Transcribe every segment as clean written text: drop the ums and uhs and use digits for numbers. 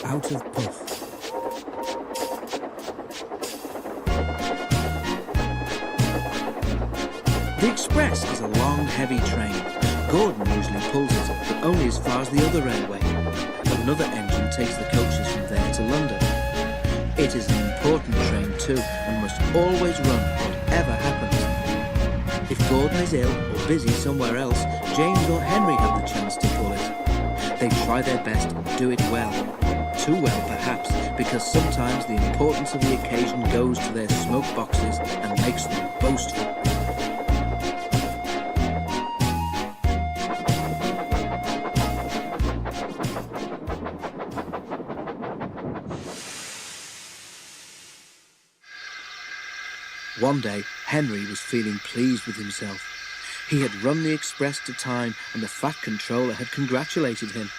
out of puff. The Express is a long, heavy train. Gordon usually pulls it, but only as far as the other railway. Another engine takes the coaches from there to London. It is an important train too, and must always run, whatever happens. If Gordon is ill or busy somewhere else, James or Henry have the chance to pull it. They try their best and do it well. Too well, perhaps, because sometimes the importance of the occasion goes to their smoke boxes and makes them boastful. One day, Henry was feeling pleased with himself. He had run the Express to time, and the fat controller had congratulated him.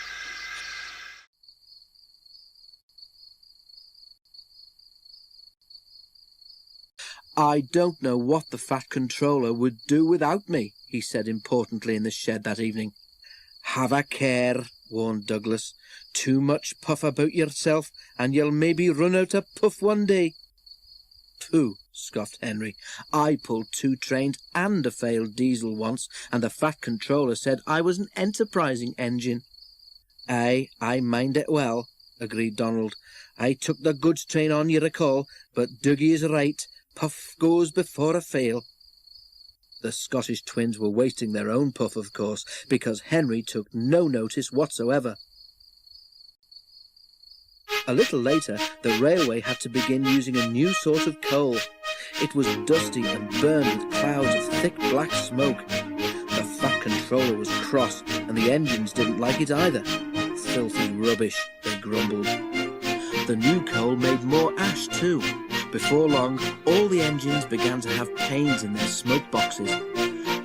"I don't know what the fat controller would do without me," he said importantly in the shed that evening. "Have a care," warned Douglas. "Too much puff about yourself, and you'll maybe run out of puff one day." "Pooh," scoffed Henry. "I pulled 2 trains and a failed diesel once, and the fat controller said I was an enterprising engine." "Aye, I mind it well," agreed Donald. "I took the goods train on, you recall, but Dougie is right. Puff goes before a fail." The Scottish twins were wasting their own puff, of course, because Henry took no notice whatsoever. A little later, the railway had to begin using a new sort of coal. It was dusty and burned with clouds of thick black smoke. The fat controller was cross, and the engines didn't like it either. "Filthy rubbish," they grumbled. The new coal made more ash too. Before long, all the engines began to have pains in their smoke boxes.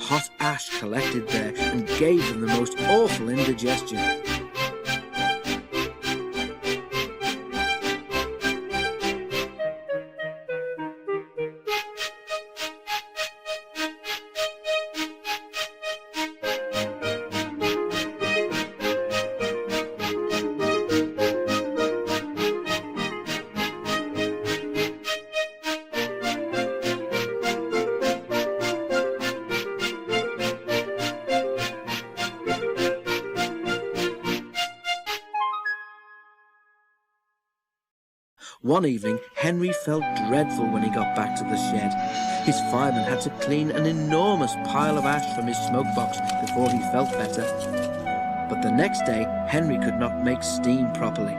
Hot ash collected there and gave them the most awful indigestion. One evening, Henry felt dreadful when he got back to the shed. His fireman had to clean an enormous pile of ash from his smoke box before he felt better. But the next day, Henry could not make steam properly.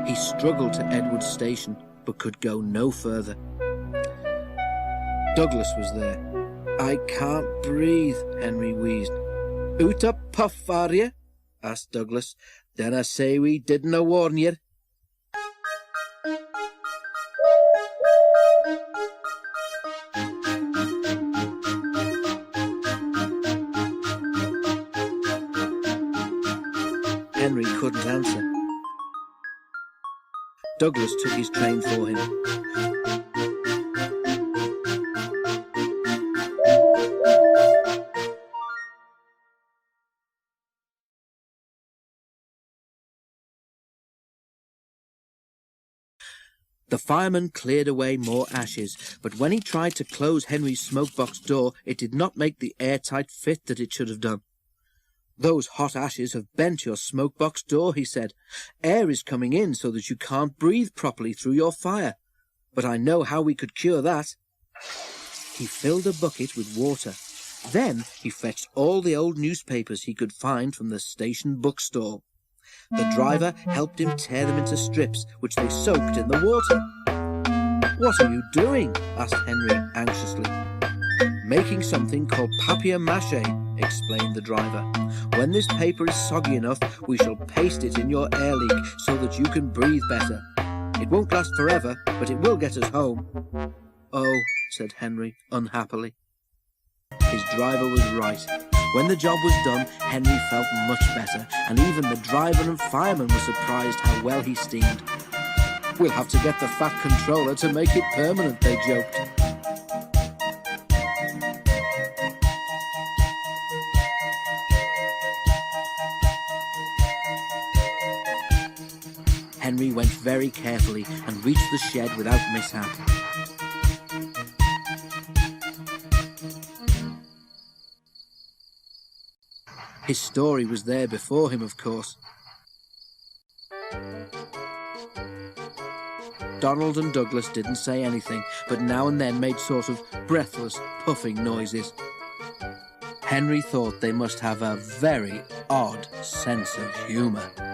He struggled to Edward Station, but could go no further. Douglas was there. "I can't breathe," Henry wheezed. "Out a puff, are you?" asked Douglas. "Then I say we didn't warn you." Henry couldn't answer. Douglas took his train for him. The fireman cleared away more ashes, but when he tried to close Henry's smokebox door, it did not make the airtight fit that it should have done. "Those hot ashes have bent your smokebox door," he said. "Air is coming in so that you can't breathe properly through your fire. But I know how we could cure that." He filled a bucket with water. Then he fetched all the old newspapers he could find from the station bookstall. The driver helped him tear them into strips, which they soaked in the water. "What are you doing?" asked Henry anxiously. "Making something called papier-mâché," explained the driver. "When this paper is soggy enough, we shall paste it in your air leak so that you can breathe better. It won't last forever, but it will get us home." "Oh," said Henry unhappily. His driver was right. When the job was done, Henry felt much better, and even the driver and fireman were surprised how well he steamed. "We'll have to get the fat controller to make it permanent," they joked. Henry went very carefully and reached the shed without mishap. His story was there before him, of course. Donald and Douglas didn't say anything, but now and then made sort of breathless, puffing noises. Henry thought they must have a very odd sense of humour.